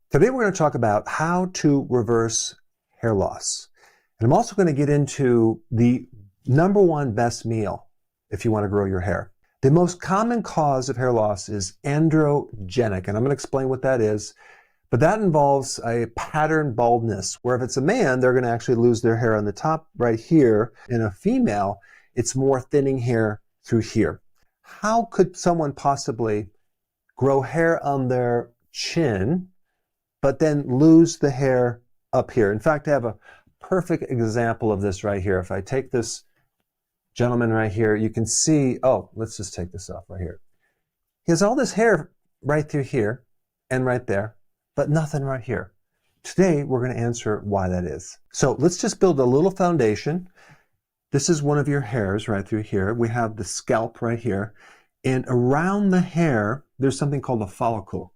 Today we're going to talk about how to reverse hair loss. And I'm also going to get into the number one best meal if you want to grow your hair. The most common cause of hair loss is androgenic, and I'm going to explain what that is. But that involves a pattern baldness, where if it's a man, they're going to actually lose their hair on the top right here. In a female, it's more thinning hair through here. How could someone possibly grow hair on their chin, but then lose the hair up here? In fact, I have a perfect example of this right here. If I take this gentleman right here, you can see, let's just take this off right here. He has all this hair right through here and right there, but nothing right here. Today, we're going to answer why that is. So let's just build a little foundation. This is one of your hairs right through here. We have the scalp right here. And around the hair, there's something called a follicle.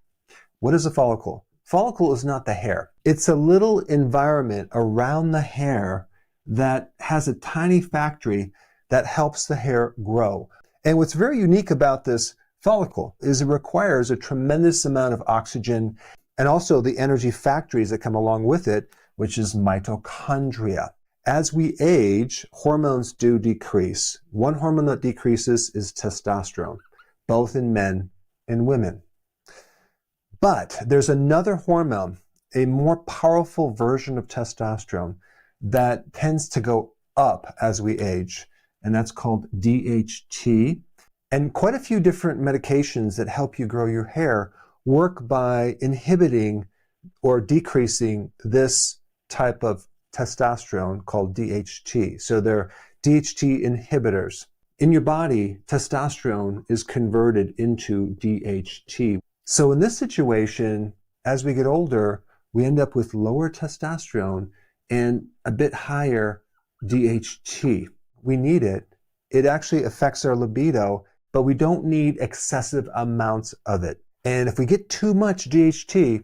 What is a follicle? Follicle is not the hair. It's a little environment around the hair that has a tiny factory that helps the hair grow. And what's very unique about this follicle is it requires a tremendous amount of oxygen and also the energy factories that come along with it, which is mitochondria. As we age, hormones do decrease. One hormone that decreases is testosterone, both in men and women. But there's another hormone, a more powerful version of testosterone, that tends to go up as we age, and that's called DHT. And quite a few different medications that help you grow your hair work by inhibiting or decreasing this type of testosterone called DHT. So they're DHT inhibitors. In your body, testosterone is converted into DHT. So in this situation, as we get older, we end up with lower testosterone and a bit higher DHT. We need it. It actually affects our libido, but we don't need excessive amounts of it. And if we get too much DHT,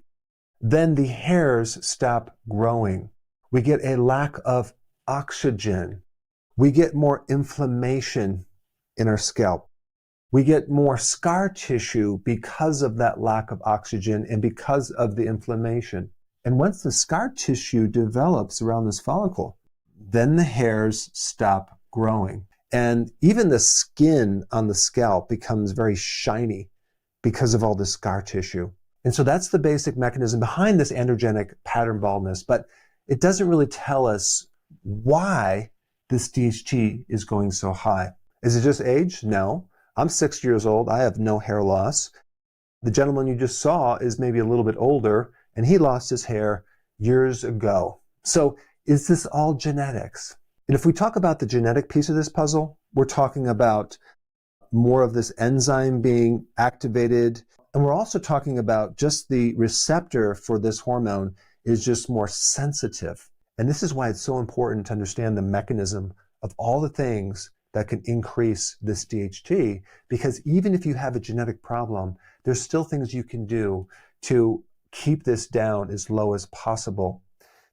then the hairs stop growing. We get a lack of oxygen. We get more inflammation in our scalp. We get more scar tissue because of that lack of oxygen and because of the inflammation. And once the scar tissue develops around this follicle, then the hairs stop growing. And even the skin on the scalp becomes very shiny because of all the scar tissue. And so that's the basic mechanism behind this androgenic pattern baldness. But it doesn't really tell us why this DHT is going so high. Is it just age? No. I'm 6 years old. I have no hair loss. The gentleman you just saw is maybe a little bit older, and he lost his hair years ago. So is this all genetics? And if we talk about the genetic piece of this puzzle, we're talking about more of this enzyme being activated. And we're also talking about just the receptor for this hormone is just more sensitive. And this is why it's so important to understand the mechanism of all the things that can increase this DHT, because even if you have a genetic problem, there's still things you can do to keep this down as low as possible.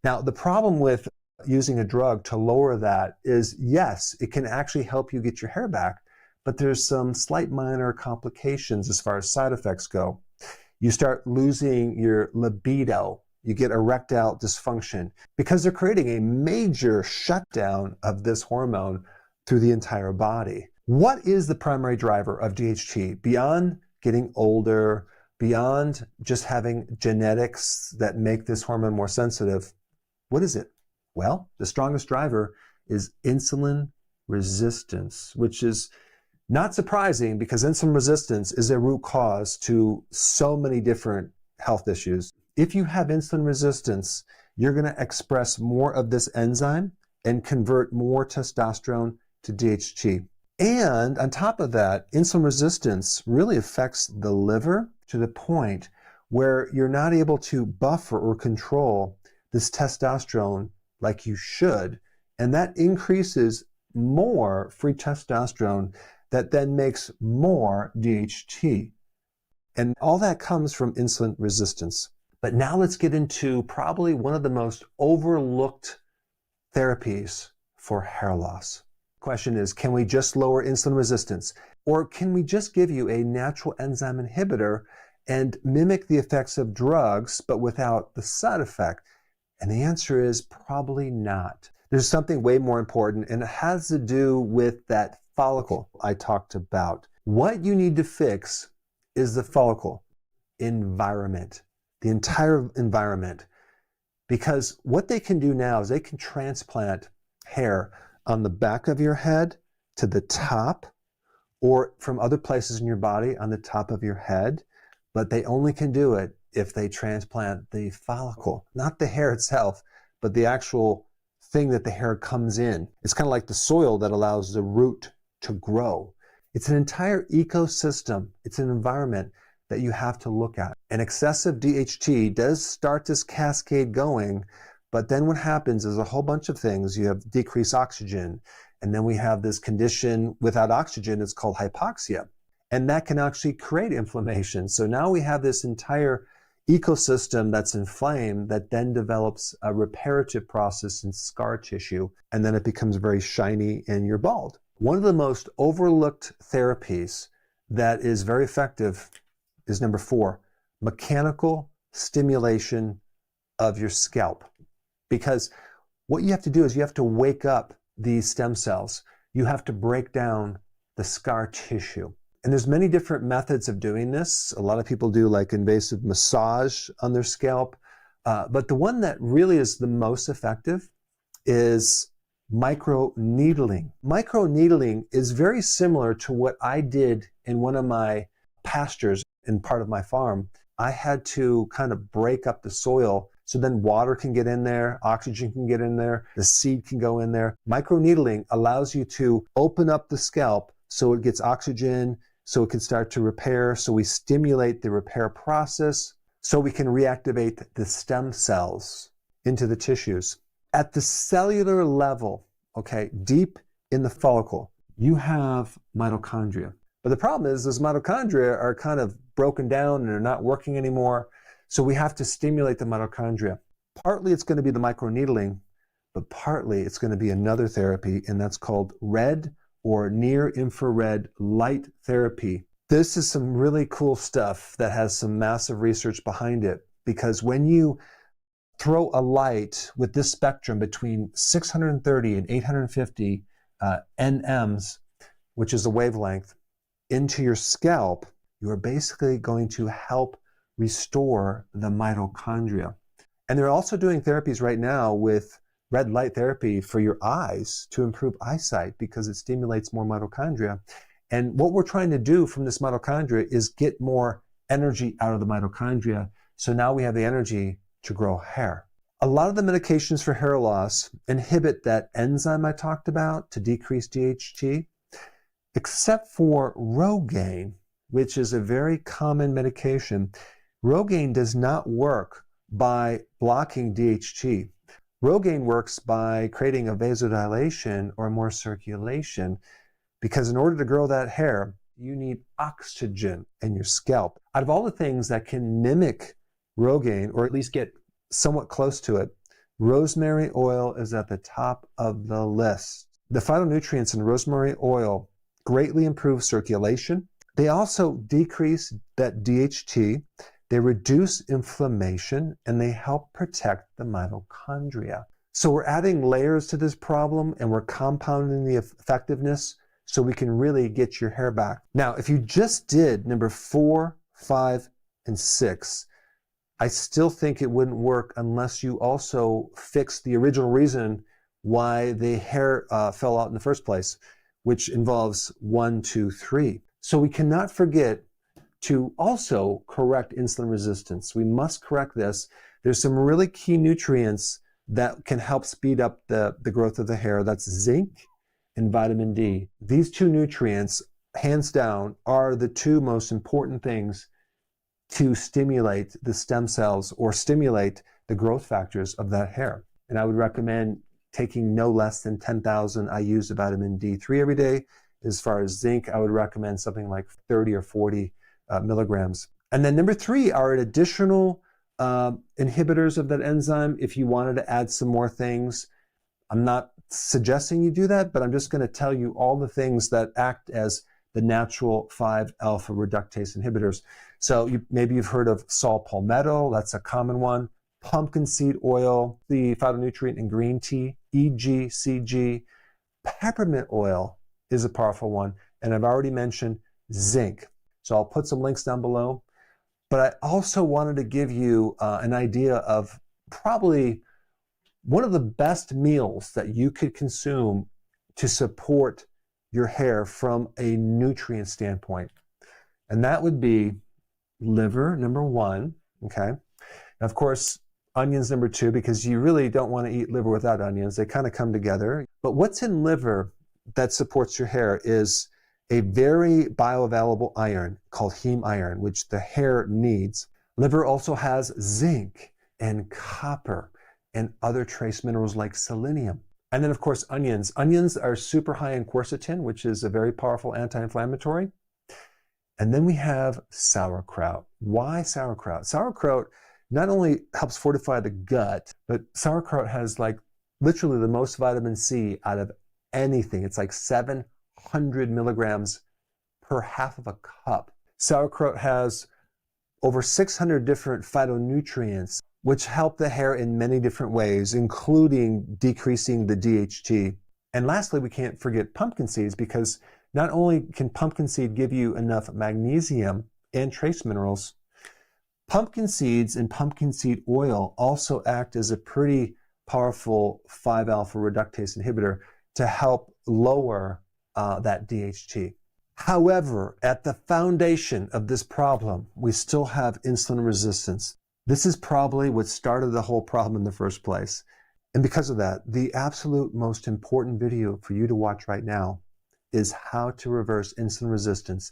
Now, the problem with using a drug to lower that is, yes, it can actually help you get your hair back, but there's some slight minor complications as far as side effects go. You start losing your libido. You get erectile dysfunction because they're creating a major shutdown of this hormone through the entire body. What is the primary driver of DHT beyond getting older, beyond just having genetics that make this hormone more sensitive? What is it? Well, the strongest driver is insulin resistance, which is not surprising because insulin resistance is a root cause to so many different health issues. If you have insulin resistance, you're going to express more of this enzyme and convert more testosterone to DHT. And on top of that, insulin resistance really affects the liver to the point where you're not able to buffer or control this testosterone like you should. And that increases more free testosterone that then makes more DHT. And all that comes from insulin resistance. But now let's get into probably one of the most overlooked therapies for hair loss. Question is, can we just lower insulin resistance? Or can we just give you a natural enzyme inhibitor and mimic the effects of drugs, but without the side effect? And the answer is probably not. There's something way more important, and it has to do with that follicle I talked about. What you need to fix is the follicle environment, the entire environment. Because what they can do now is they can transplant hair on the back of your head to the top, or from other places in your body on the top of your head, but they only can do it if they transplant the follicle, not the hair itself, but the actual thing that the hair comes in. It's kind of like the soil that allows the root to grow. It's an entire ecosystem. It's an environment that you have to look at. And excessive DHT does start this cascade going, but then what happens is a whole bunch of things. You have decreased oxygen, and then we have this condition without oxygen. It's called hypoxia, and that can actually create inflammation. So now we have this entire ecosystem that's inflamed that then develops a reparative process in scar tissue, and then it becomes very shiny and you're bald. One of the most overlooked therapies that is very effective is number 4, mechanical stimulation of your scalp. Because what you have to do is you have to wake up these stem cells. You have to break down the scar tissue. And there's many different methods of doing this. A lot of people do like invasive massage on their scalp. But the one that really is the most effective is microneedling. Microneedling is very similar to what I did in one of my pastures in part of my farm. I had to kind of break up the soil so then water can get in there, oxygen can get in there, the seed can go in there. Microneedling allows you to open up the scalp so it gets oxygen, so it can start to repair, so we stimulate the repair process, so we can reactivate the stem cells into the tissues. At the cellular level, okay, deep in the follicle, you have mitochondria. But the problem is those mitochondria are kind of broken down and they're not working anymore. So we have to stimulate the mitochondria. Partly it's going to be the microneedling, but partly it's going to be another therapy, and that's called red or near infrared light therapy. This is some really cool stuff that has some massive research behind it, because when you throw a light with this spectrum between 630 and 850 nms, which is the wavelength, into your scalp, you are basically going to help restore the mitochondria. And they're also doing therapies right now with red light therapy for your eyes to improve eyesight because it stimulates more mitochondria. And what we're trying to do from this mitochondria is get more energy out of the mitochondria. So now we have the energy to grow hair. A lot of the medications for hair loss inhibit that enzyme I talked about to decrease DHT, except for Rogaine, which is a very common medication. Rogaine does not work by blocking DHT. Rogaine works by creating a vasodilation or more circulation, because in order to grow that hair, you need oxygen in your scalp. Out of all the things that can mimic Rogaine, or at least get somewhat close to it, rosemary oil is at the top of the list. The phytonutrients in rosemary oil greatly improve circulation. They also decrease that DHT, they reduce inflammation, and they help protect the mitochondria. So we're adding layers to this problem, and we're compounding the effectiveness so we can really get your hair back. Now, if you just did number 4, 5, and 6, I still think it wouldn't work unless you also fix the original reason why the hair fell out in the first place, which involves 1, 2, 3. So we cannot forget to also correct insulin resistance. We must correct this. There's some really key nutrients that can help speed up the growth of the hair. That's zinc and vitamin D. These two nutrients, hands down, are the two most important things to stimulate the stem cells or stimulate the growth factors of that hair. And I would recommend taking no less than 10,000 IUs of vitamin D3 every day. As far as zinc, I would recommend something like 30 or 40 milligrams. And then number 3 are additional inhibitors of that enzyme. If you wanted to add some more things, I'm not suggesting you do that, but I'm just going to tell you all the things that act as the natural 5-alpha reductase inhibitors. So maybe you've heard of saw palmetto, that's a common one. Pumpkin seed oil, the phytonutrient in green tea, EGCG. Peppermint oil is a powerful one. And I've already mentioned zinc. So I'll put some links down below. But I also wanted to give you an idea of probably one of the best meals that you could consume to support your hair from a nutrient standpoint. And that would be liver, number one, okay? And of course, onions, number two, because you really don't want to eat liver without onions. They kind of come together. But what's in liver that supports your hair is a very bioavailable iron called heme iron, which the hair needs. Liver also has zinc and copper and other trace minerals like selenium. And then, of course, onions. Onions are super high in quercetin, which is a very powerful anti-inflammatory. And then we have sauerkraut. Why sauerkraut? Sauerkraut not only helps fortify the gut, but sauerkraut has like literally the most vitamin C out of anything. It's like 700 milligrams per half of a cup. Sauerkraut has over 600 different phytonutrients, which help the hair in many different ways, including decreasing the DHT. And lastly, we can't forget pumpkin seeds, because not only can pumpkin seed give you enough magnesium and trace minerals, pumpkin seeds and pumpkin seed oil also act as a pretty powerful 5-alpha reductase inhibitor to help lower that DHT. However, at the foundation of this problem, we still have insulin resistance. This is probably what started the whole problem in the first place. And because of that, the absolute most important video for you to watch right now is how to reverse insulin resistance.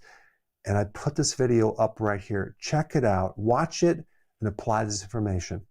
And I put this video up right here. Check it out, watch it, and apply this information.